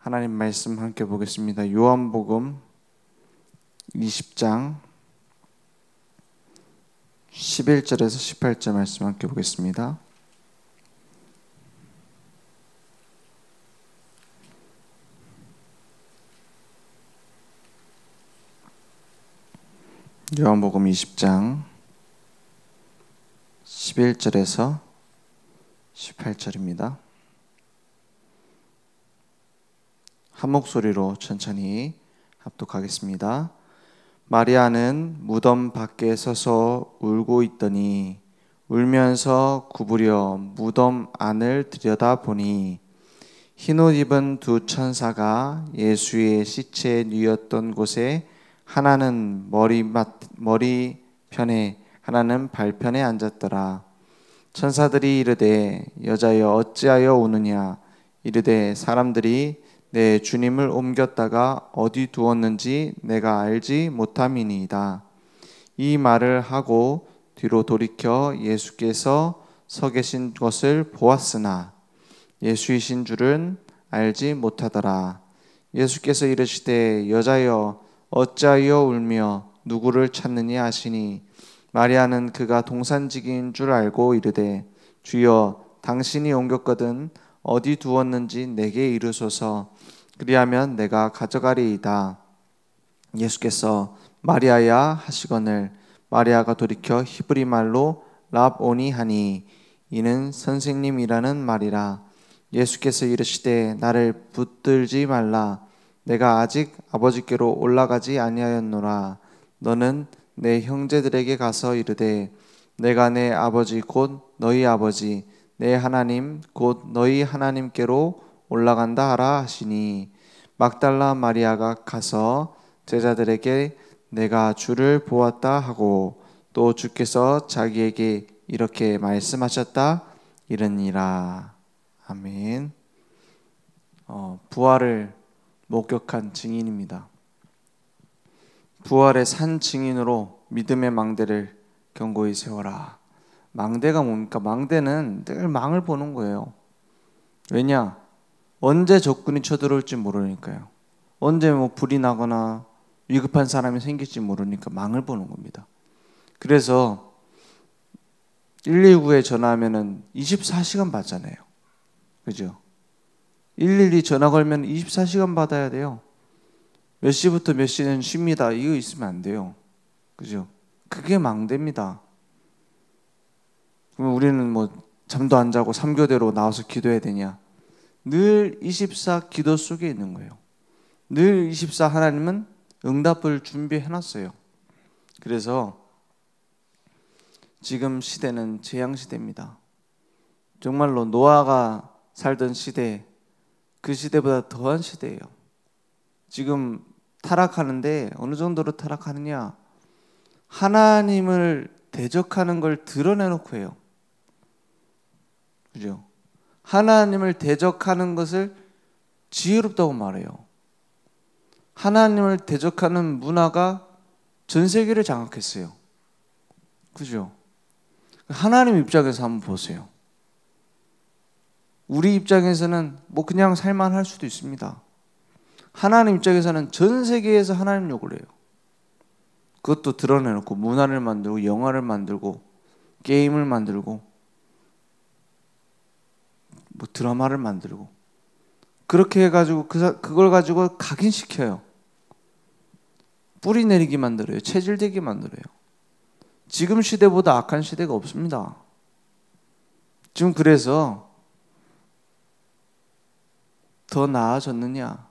하나님 말씀 함께 보겠습니다. 요한복음 20장 11절에서 18절 말씀 함께 보겠습니다. 요한복음 20장 11절에서 18절입니다. 한 목소리로 천천히 합독하겠습니다. 마리아는 무덤 밖에 서서 울고 있더니 울면서 구부려 무덤 안을 들여다보니 흰옷 입은 두 천사가 예수의 시체에 누웠던 곳에 하나는 머리 편에 하나는 발편에 앉았더라. 천사들이 이르되 여자여 어찌하여 우느냐 이르되 사람들이 내 주님을 옮겼다가 어디 두었는지 내가 알지 못함이니이다. 이 말을 하고 뒤로 돌이켜 예수께서 서 계신 것을 보았으나 예수이신 줄은 알지 못하더라. 예수께서 이르시되 여자여 어찌하여 울며 누구를 찾느냐 하시니 마리아는 그가 동산직인 줄 알고 이르되 주여 당신이 옮겼거든 어디 두었는지 내게 이르소서 그리하면 내가 가져가리이다. 예수께서 마리아야 하시거늘 마리아가 돌이켜 히브리 말로 랍오니 하니 이는 선생님이라는 말이라. 예수께서 이르시되 나를 붙들지 말라. 내가 아직 아버지께로 올라가지 아니하였노라. 너는 내 형제들에게 가서 이르되 내가 내 아버지 곧 너희 아버지 내 하나님 곧 너희 하나님께로 올라간다 하라 하시니 막달라 마리아가 가서 제자들에게 내가 주를 보았다 하고 또 주께서 자기에게 이렇게 말씀하셨다 이르니라. 아멘. 부활을 목격한 증인입니다. 부활의 산 증인으로 믿음의 망대를 견고히 세워라. 망대가 뭡니까? 망대는 늘 망을 보는 거예요. 왜냐? 언제 적군이 쳐들어올지 모르니까요. 언제 불이 나거나 위급한 사람이 생길지 모르니까 망을 보는 겁니다. 그래서 119에 전화하면은 24시간 받잖아요. 그죠? 112 전화 걸면 24시간 받아야 돼요. 몇 시부터 몇 시는 쉽니다. 이거 있으면 안 돼요. 그죠? 그게 망대입니다. 그럼 우리는 잠도 안 자고 3교대로 나와서 기도해야 되냐? 늘 24 기도 속에 있는 거예요. 늘 24 하나님은 응답을 준비해놨어요. 그래서 지금 시대는 재앙시대입니다. 정말로 노아가 살던 시대, 그 시대보다 더한 시대예요. 지금 타락하는데 어느 정도로 타락하느냐? 하나님을 대적하는 걸 드러내놓고 해요. 그죠? 하나님을 대적하는 것을 지혜롭다고 말해요. 하나님을 대적하는 문화가 전 세계를 장악했어요. 그죠? 하나님 입장에서 한번 보세요. 우리 입장에서는 그냥 살만할 수도 있습니다. 하나님 입장에서는 전 세계에서 하나님 욕을 해요. 그것도 드러내놓고 문화를 만들고 영화를 만들고 게임을 만들고 드라마를 만들고 그렇게 해가지고 그걸 가지고 각인시켜요. 뿌리 내리게 만들어요. 체질되게 만들어요. 지금 시대보다 악한 시대가 없습니다. 지금 그래서 더 나아졌느냐?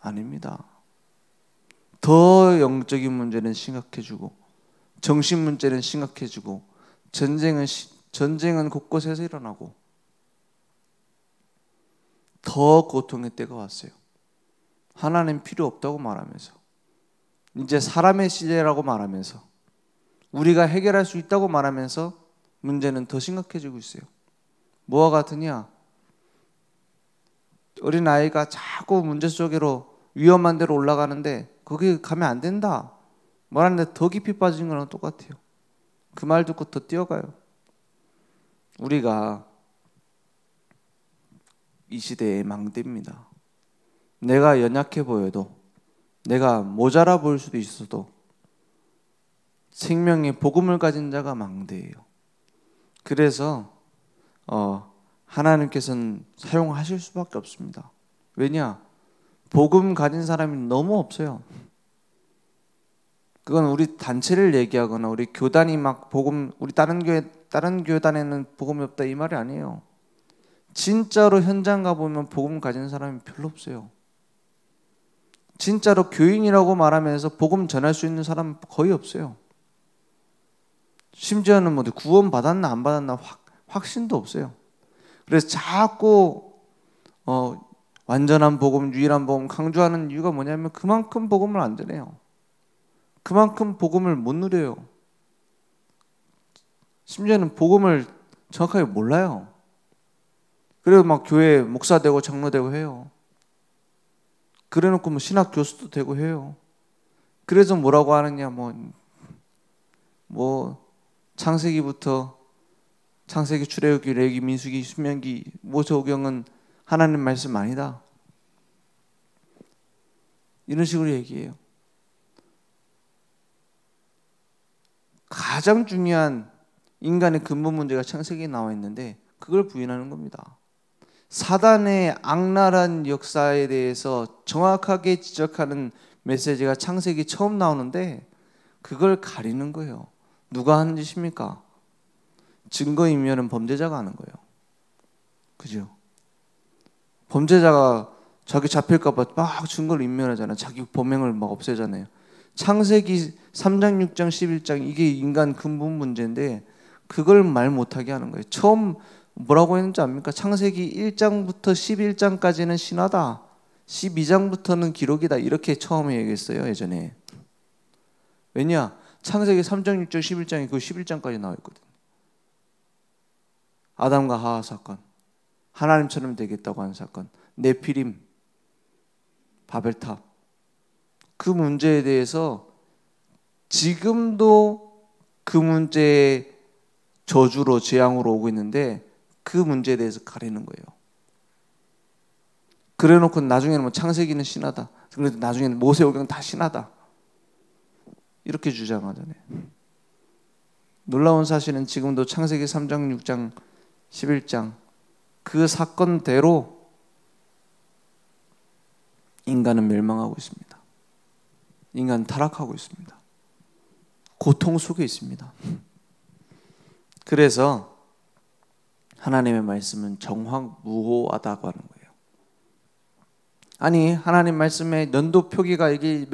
아닙니다. 더 영적인 문제는 심각해지고 정신 문제는 심각해지고 전쟁은 곳곳에서 일어나고 더 고통의 때가 왔어요. 하나님 필요 없다고 말하면서 이제 사람의 시대라고 말하면서 우리가 해결할 수 있다고 말하면서 문제는 더 심각해지고 있어요. 뭐와 같으냐? 어린아이가 자꾸 문제 속으로 위험한 데로 올라가는데 거기 가면 안 된다 말하는데 더 깊이 빠지는 거랑 똑같아요. 그 말 듣고 더 뛰어가요. 우리가 이 시대의 망대입니다. 내가 연약해 보여도, 내가 모자라 보일 수도 있어도 생명의 복음을 가진 자가 망대예요. 그래서 하나님께서는 사용하실 수밖에 없습니다. 왜냐? 복음 가진 사람이 너무 없어요. 그건 우리 단체를 얘기하거나 우리 교단이 막 복음, 우리 다른 교단에는 복음이 없다 이 말이 아니에요. 진짜로 현장 가보면 복음 가진 사람이 별로 없어요. 진짜로 교인이라고 말하면서 복음 전할 수 있는 사람은 거의 없어요. 심지어는 뭐 구원 받았나 안 받았나 확신도 없어요. 그래서 자꾸 완전한 복음, 유일한 복음 강조하는 이유가 뭐냐면 그만큼 복음을 안 전해요. 그만큼 복음을 못 누려요. 심지어는 복음을 정확하게 몰라요. 그래도 막 교회 목사 되고 장로 되고 해요. 그래놓고 뭐 신학 교수도 되고 해요. 그래서 뭐라고 하느냐, 창세기부터 창세기, 출애굽기, 레위기, 민수기, 신명기, 모세오경은 하나님 말씀 아니다. 이런 식으로 얘기해요. 가장 중요한 인간의 근본 문제가 창세기에 나와 있는데 그걸 부인하는 겁니다. 사단의 악랄한 역사에 대해서 정확하게 지적하는 메시지가 창세기 처음 나오는데 그걸 가리는 거예요. 누가 하는 짓입니까? 증거인멸은 범죄자가 하는 거예요. 그죠? 범죄자가 자기 잡힐까 봐 막 증거를 인멸하잖아요. 자기 범행을 막 없애잖아요. 창세기 3장, 6장, 11장 이게 인간 근본 문제인데 그걸 말 못하게 하는 거예요. 처음 뭐라고 했는지 압니까? 창세기 1장부터 11장까지는 신화다. 12장부터는 기록이다. 이렇게 처음에 얘기했어요. 예전에. 왜냐? 창세기 3장, 6장, 11장이 그 11장까지 나와 있거든. 아담과 하와 사건, 하나님처럼 되겠다고 하는 사건, 네피림, 바벨탑. 그 문제에 대해서 지금도 그 문제의 저주로 재앙으로 오고 있는데 그 문제에 대해서 가리는 거예요. 그래놓고 나중에는 뭐 창세기는 신하다. 그래도 나중에는 모세오경 다 신하다. 이렇게 주장하잖아요. 놀라운 사실은 지금도 창세기 3장, 6장, 11장 그 사건대로 인간은 멸망하고 있습니다. 인간은 타락하고 있습니다. 고통 속에 있습니다. 그래서 하나님의 말씀은 정확무호하다고 하는 거예요. 아니 하나님 말씀에 연도 표기가 이게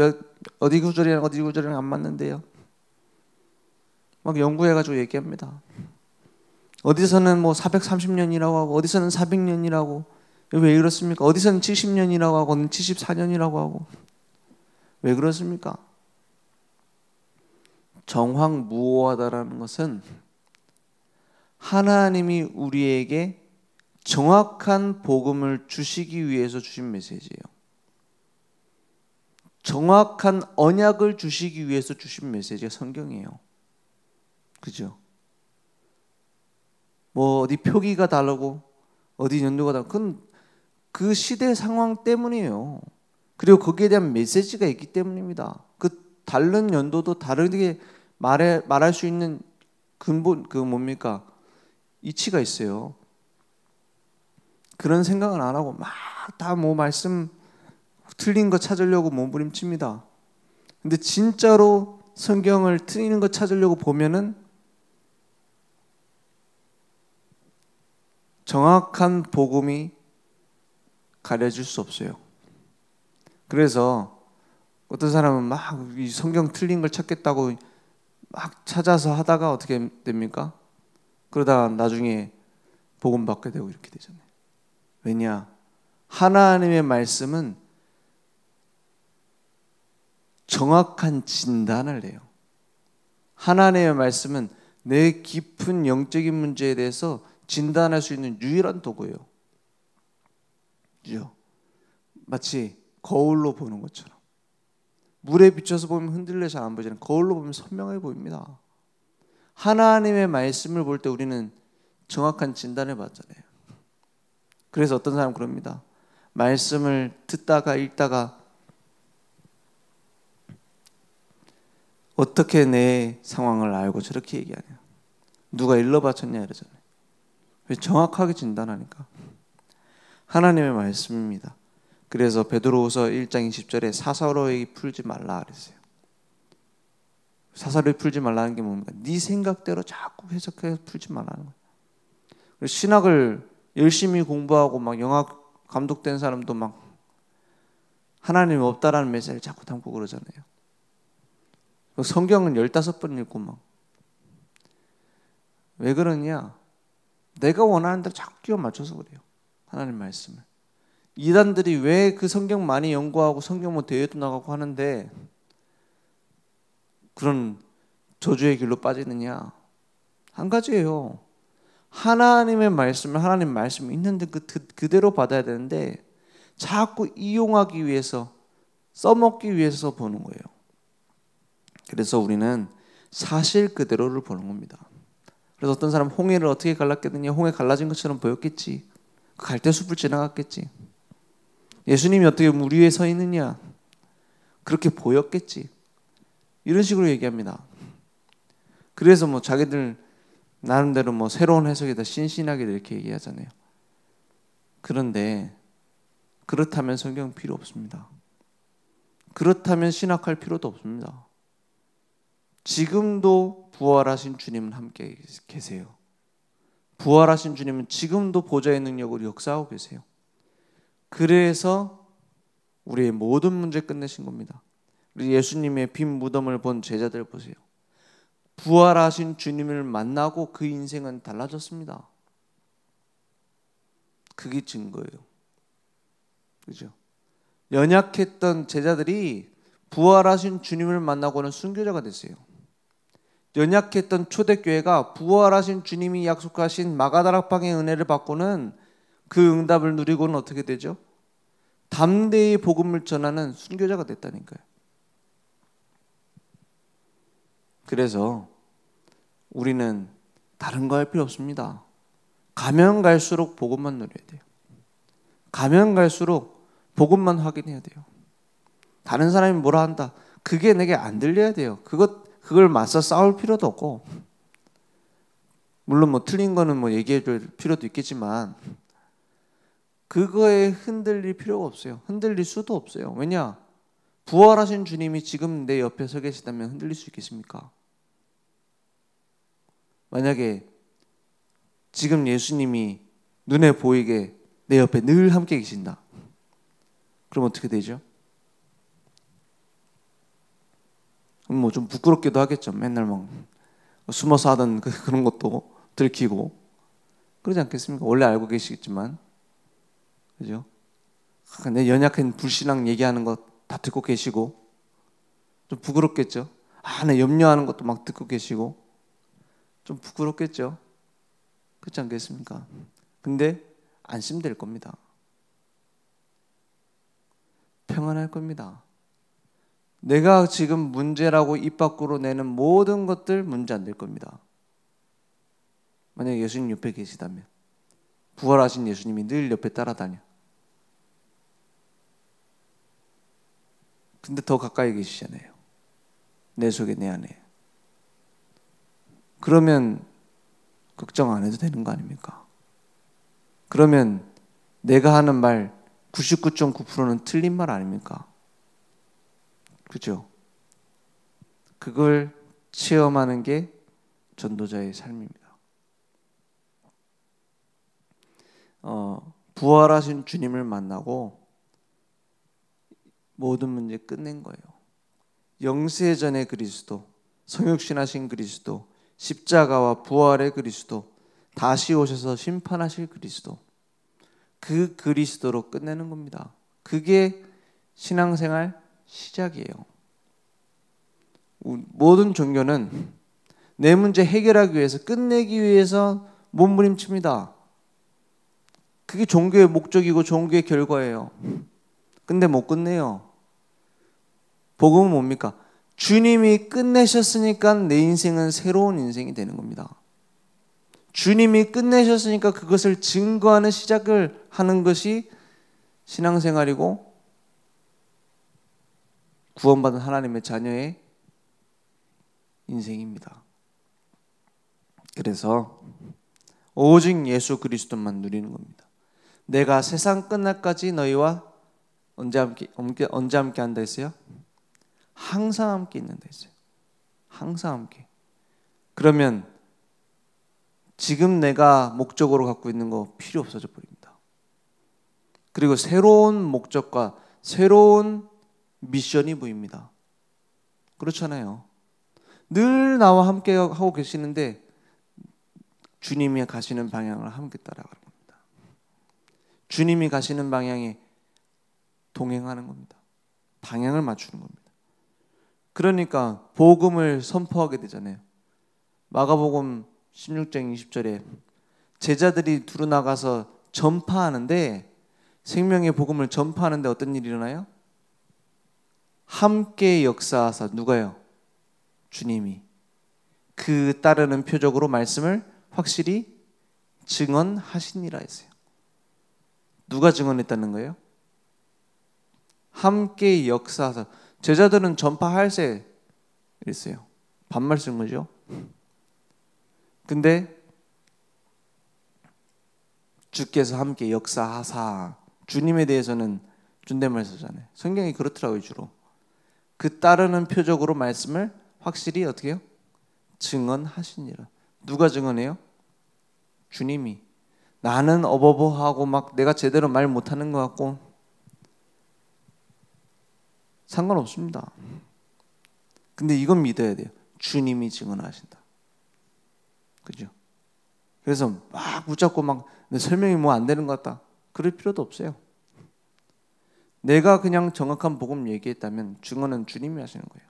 어디 구절이랑 어디 구절이랑 안 맞는데요. 막 연구해가지고 얘기합니다. 어디서는 뭐 430년이라고 하고 어디서는 400년이라고. 왜 그렇습니까? 어디서는 70년이라고 하고 어디서는 74년이라고 하고. 왜 그렇습니까? 정확무호하다라는 것은 하나님이 우리에게 정확한 복음을 주시기 위해서 주신 메시지예요. 정확한 언약을 주시기 위해서 주신 메시지가 성경이에요. 그죠? 뭐 어디 표기가 다르고 어디 연도가 다르고 그건 그 시대 상황 때문이에요. 그리고 거기에 대한 메시지가 있기 때문입니다. 그 다른 연도도 다르게 말할 수 있는 근본 그 뭡니까? 이치가 있어요. 그런 생각은 안 하고 막 다 뭐 말씀 틀린 거 찾으려고 몸부림칩니다. 근데 진짜로 성경을 틀리는 거 찾으려고 보면은 정확한 복음이 가려질 수 없어요. 그래서 어떤 사람은 막 이 성경 틀린 걸 찾겠다고 막 찾아서 하다가 어떻게 됩니까? 그러다가 나중에 복음 받게 되고 이렇게 되잖아요. 왜냐? 하나님의 말씀은 정확한 진단을 해요. 하나님의 말씀은 내 깊은 영적인 문제에 대해서 진단할 수 있는 유일한 도구예요. 그죠? 마치 거울로 보는 것처럼. 물에 비춰서 보면 흔들려 잘 안 보이잖아요. 거울로 보면 선명해 보입니다. 하나님의 말씀을 볼 때 우리는 정확한 진단을 받잖아요. 그래서 어떤 사람은 그럽니다. 말씀을 듣다가 읽다가 어떻게 내 상황을 알고 저렇게 얘기하냐. 누가 일러 바쳤냐 이러잖아요. 왜 정확하게 진단하니까. 하나님의 말씀입니다. 그래서 베드로후서 1장 20절에 사사로이 풀지 말라 그랬어요. 사사로이 풀지 말라는 게 뭡니까? 네 생각대로 자꾸 해석해서 풀지 말라는 거예요. 신학을 열심히 공부하고 막 영화 감독된 사람도 막 하나님이 없다라는 메시지를 자꾸 담고 그러잖아요. 성경은 15번 읽고 막. 왜 그러냐? 내가 원하는 대로 자꾸 끼워 맞춰서 그래요. 하나님 말씀을. 이단들이 왜 그 성경 많이 연구하고 성경 뭐 대회도 나가고 하는데 그런 저주의 길로 빠지느냐? 한 가지예요. 하나님의 말씀을 하나님 말씀이 있는데 그대로 받아야 되는데 자꾸 이용하기 위해서 써먹기 위해서 보는 거예요. 그래서 우리는 사실 그대로를 보는 겁니다. 그래서 어떤 사람 홍해를 어떻게 갈랐겠느냐? 홍해 갈라진 것처럼 보였겠지. 갈대숲을 지나갔겠지. 예수님이 어떻게 물 위에 서 있느냐? 그렇게 보였겠지. 이런 식으로 얘기합니다. 그래서 뭐 자기들 나름대로 뭐 새로운 해석이다 신신하게 이렇게 얘기하잖아요. 그런데 그렇다면 성경 필요 없습니다. 그렇다면 신학할 필요도 없습니다. 지금도 부활하신 주님은 함께 계세요. 부활하신 주님은 지금도 보좌의 능력으로 역사하고 계세요. 그래서 우리의 모든 문제 끝내신 겁니다. 우리 예수님의 빈 무덤을 본 제자들 보세요. 부활하신 주님을 만나고 그 인생은 달라졌습니다. 그게 증거예요. 그죠? 연약했던 제자들이 부활하신 주님을 만나고는 순교자가 됐어요. 연약했던 초대교회가 부활하신 주님이 약속하신 마가다락방의 은혜를 받고는 그 응답을 누리고는 어떻게 되죠? 담대히 복음을 전하는 순교자가 됐다니까요. 그래서 우리는 다른 거 할 필요 없습니다. 가면 갈수록 복음만 누려야 돼요. 가면 갈수록 복음만 확인해야 돼요. 다른 사람이 뭐라 한다. 그게 내게 안 들려야 돼요. 그걸 맞서 싸울 필요도 없고, 물론 뭐 틀린 거는 뭐 얘기해 줄 필요도 있겠지만 그거에 흔들릴 필요가 없어요. 흔들릴 수도 없어요. 왜냐? 부활하신 주님이 지금 내 옆에 서 계시다면 흔들릴 수 있겠습니까? 만약에 지금 예수님이 눈에 보이게 내 옆에 늘 함께 계신다. 그럼 어떻게 되죠? 뭐 좀 부끄럽기도 하겠죠. 맨날 막 숨어서 하던 그런 것도 들키고 그러지 않겠습니까? 원래 알고 계시겠지만, 그죠? 내 연약한 불신앙 얘기하는 거 다 듣고 계시고 좀 부끄럽겠죠. 내 염려하는 것도 막 듣고 계시고 좀 부끄럽겠죠. 그렇지 않겠습니까? 근데 안심될 겁니다. 평안할 겁니다. 내가 지금 문제라고 입 밖으로 내는 모든 것들 문제 안 될 겁니다. 만약에 예수님 옆에 계시다면, 부활하신 예수님이 늘 옆에 따라다녀. 근데 더 가까이 계시잖아요. 내 속에, 내 안에. 그러면 걱정 안 해도 되는 거 아닙니까? 그러면 내가 하는 말 99.9%는 틀린 말 아닙니까? 그죠? 그걸 체험하는 게 전도자의 삶입니다. 부활하신 주님을 만나고 모든 문제 끝낸 거예요. 영세전의 그리스도, 성육신하신 그리스도, 십자가와 부활의 그리스도, 다시 오셔서 심판하실 그리스도, 그 그리스도로 끝내는 겁니다. 그게 신앙생활 시작이에요. 모든 종교는 내 문제 해결하기 위해서, 끝내기 위해서 몸부림칩니다. 그게 종교의 목적이고 종교의 결과예요. 근데 못 끝내요. 복음은 뭡니까? 주님이 끝내셨으니까 내 인생은 새로운 인생이 되는 겁니다. 주님이 끝내셨으니까 그것을 증거하는 시작을 하는 것이 신앙생활이고 구원받은 하나님의 자녀의 인생입니다. 그래서 오직 예수 그리스도만 누리는 겁니다. 내가 세상 끝날까지 너희와 언제 함께 한다 했어요? 항상 함께 있는다 했어요. 항상 함께. 그러면 지금 내가 목적으로 갖고 있는 거 필요 없어져 버립니다. 그리고 새로운 목적과 새로운 미션이 보입니다. 그렇잖아요. 늘 나와 함께 하고 계시는데 주님이 가시는 방향을 함께 따라가는 겁니다. 주님이 가시는 방향에 동행하는 겁니다. 방향을 맞추는 겁니다. 그러니까 복음을 선포하게 되잖아요. 마가복음 16장 20절에 제자들이 두루 나가서 전파하는데, 생명의 복음을 전파하는데 어떤 일이 일어나요? 함께 역사하사, 누가요? 주님이 그 따르는 표적으로 말씀을 확실히 증언하시니라 했어요. 누가 증언했다는 거예요? 함께 역사하사. 제자들은 전파할세 이랬어요. 반말 쓴 거죠. 근데 주께서 함께 역사하사, 주님에 대해서는 존댓말 쓰잖아요. 성경이 그렇더라고요. 주로 그 따르는 표적으로 말씀을 확실히 어떻게 해요? 증언하시니라. 누가 증언해요? 주님이. 나는 어버버하고 막 내가 제대로 말 못하는 것 같고 상관없습니다. 근데 이건 믿어야 돼요. 주님이 증언하신다. 그죠? 그래서 막 붙잡고 막 설명이 뭐 안 되는 것 같다, 그럴 필요도 없어요. 내가 그냥 정확한 복음 얘기했다면 증언은 주님이 하시는 거예요.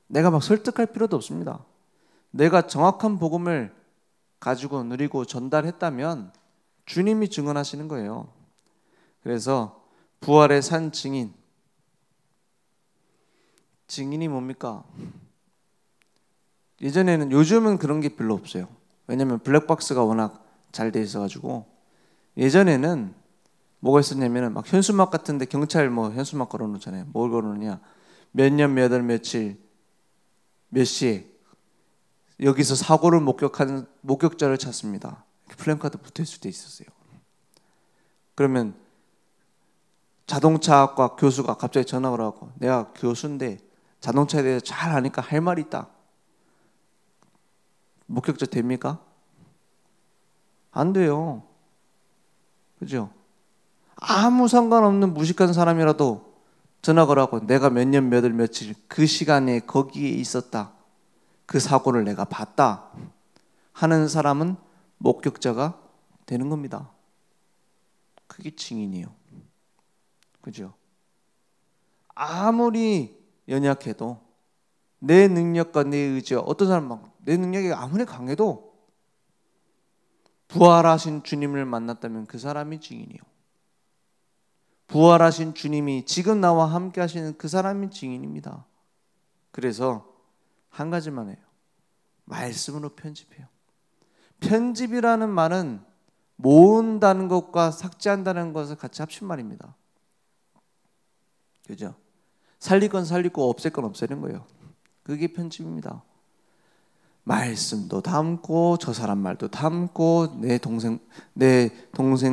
내가 막 설득할 필요도 없습니다. 내가 정확한 복음을 가지고 누리고 전달했다면 주님이 증언하시는 거예요. 그래서 부활의 산 증인. 증인이 뭡니까? 예전에는, 요즘은 그런 게 별로 없어요. 왜냐하면 블랙박스가 워낙 잘 돼 있어가지고. 예전에는 뭐가 있었냐면 막 현수막 같은데 경찰 뭐 현수막 걸어놓잖아요. 뭘 걸어놓냐? 몇 년 몇 월 며칠 몇 시에 여기서 사고를 목격한 목격자를 찾습니다. 플랜카드 붙어 있을 때 있었어요. 그러면 자동차학과 교수가 갑자기 전화를 하고, 내가 교수인데 자동차에 대해서 잘 아니까 할 말이 있다. 목격자 됩니까? 안 돼요. 그죠? 아무 상관없는 무식한 사람이라도 전화 걸어갖고 내가 몇 년 몇 월 며칠 그 시간에 거기에 있었다, 그 사고를 내가 봤다 하는 사람은 목격자가 되는 겁니다. 그게 증인이에요. 그죠? 아무리 연약해도 내 능력과 내 의지와, 어떤 사람은 내 능력이 아무리 강해도 부활하신 주님을 만났다면 그 사람이 증인이에요. 부활하신 주님이 지금 나와 함께 하시는 그 사람이 증인입니다. 그래서 한 가지만 해요. 말씀으로 편집해요. 편집이라는 말은 모은다는 것과 삭제한다는 것을 같이 합친 말입니다. 그죠? 살릴 건 살리고 없앨 건 없애는 거예요. 그게 편집입니다. 말씀도 담고 저 사람 말도 담고 내 동생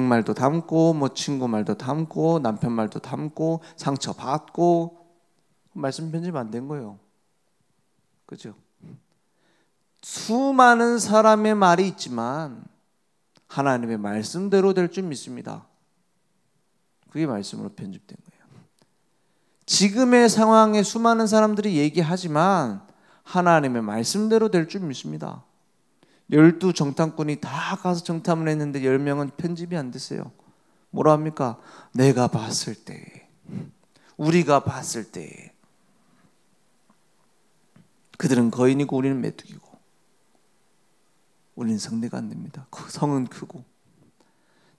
말도 담고 뭐 친구 말도 담고 남편 말도 담고 상처 받고, 말씀 편집 안 된 거예요. 그죠? 수많은 사람의 말이 있지만 하나님의 말씀대로 될 줄 믿습니다. 그게 말씀으로 편집된 거예요. 지금의 상황에 수많은 사람들이 얘기하지만 하나님의 말씀대로 될 줄 믿습니다. 12 정탐꾼이 다 가서 정탐을 했는데 10명은 편집이 안 됐어요. 뭐라 합니까? 내가 봤을 때, 우리가 봤을 때. 그들은 거인이고 우리는 메뚜기고, 우리는 성내가 안 됩니다. 성은 크고.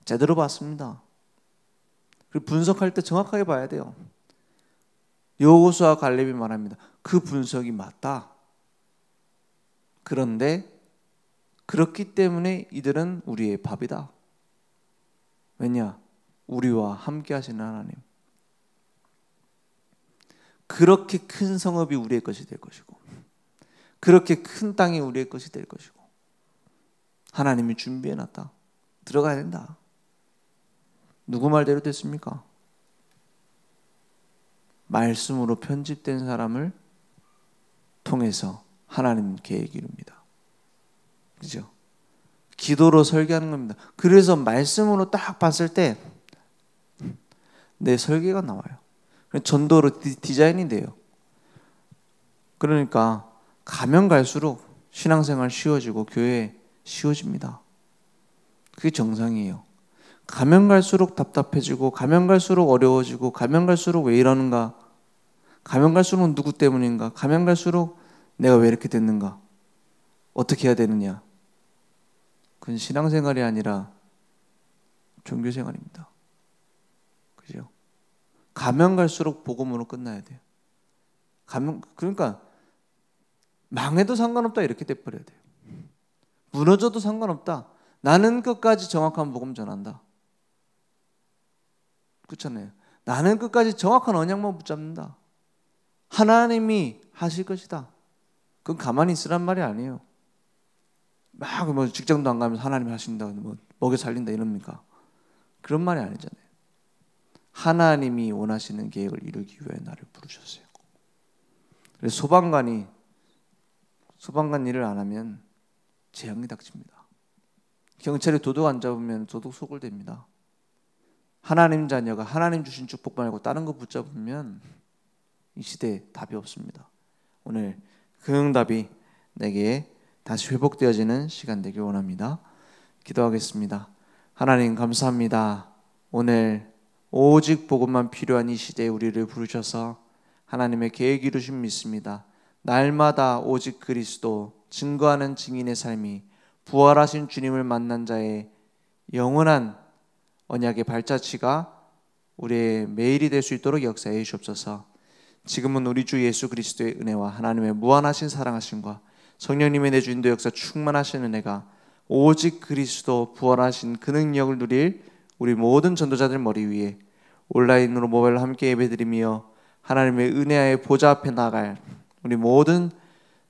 제대로 봤습니다. 그리고 분석할 때 정확하게 봐야 돼요. 여호수아 갈렙이 말합니다. 그 분석이 맞다. 그런데 그렇기 때문에 이들은 우리의 밥이다. 왜냐? 우리와 함께 하시는 하나님. 그렇게 큰 성읍이 우리의 것이 될 것이고, 그렇게 큰 땅이 우리의 것이 될 것이고, 하나님이 준비해놨다. 들어가야 된다. 누구 말대로 됐습니까? 말씀으로 편집된 사람을 통해서 하나님 계획이 이룹니다. 그죠? 기도로 설계하는 겁니다. 그래서 말씀으로 딱 봤을 때 내 설계가 나와요. 전도로 디자인이 돼요. 그러니까 가면 갈수록 신앙생활 쉬워지고 교회 쉬워집니다. 그게 정상이에요. 가면 갈수록 답답해지고, 가면 갈수록 어려워지고, 가면 갈수록 왜 이러는가, 가면 갈수록 누구 때문인가, 가면 갈수록 내가 왜 이렇게 됐는가, 어떻게 해야 되느냐. 그건 신앙생활이 아니라 종교생활입니다. 그죠? 가면 갈수록 복음으로 끝나야 돼요. 그러니까 망해도 상관없다 이렇게 돼버려야 돼요. 무너져도 상관없다. 나는 끝까지 정확한 복음 전한다. 그렇잖아요. 나는 끝까지 정확한 언약만 붙잡는다. 하나님이 하실 것이다. 그건 가만히 있으란 말이 아니에요. 막 뭐 직장도 안 가면서 하나님이 하신다, 뭐 먹여 살린다 이럽니까? 그런 말이 아니잖아요. 하나님이 원하시는 계획을 이루기 위해 나를 부르셨어요. 그래서 소방관 일을 안 하면 재앙이 닥칩니다. 경찰이 도둑 안 잡으면 도둑 소굴됩니다. 하나님 자녀가 하나님 주신 축복 말고 다른 거 붙잡으면 이 시대에 답이 없습니다. 오늘 그 응답이 내게 다시 회복되어지는 시간 되길 원합니다. 기도하겠습니다. 하나님 감사합니다. 오늘 오직 복음만 필요한 이 시대에 우리를 부르셔서 하나님의 계획 이루심 믿습니다. 날마다 오직 그리스도 증거하는 증인의 삶이 부활하신 주님을 만난 자의 영원한 언약의 발자취가 우리의 매일이 될 수 있도록 역사해 주옵소서. 지금은 우리 주 예수 그리스도의 은혜와 하나님의 무한하신 사랑하심과 성령님의 내주 인도 역사 충만하신 은혜가 오직 그리스도 부활하신 그 능력을 누릴 우리 모든 전도자들 머리 위에 온라인으로 모바일로 함께 예배드리며 하나님의 은혜의 보좌 앞에 나갈 우리 모든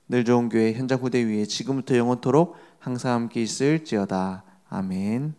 늘 좋은 교회 현장 후대 위에 지금부터 영원토록 항상 함께 있을지어다. 아멘.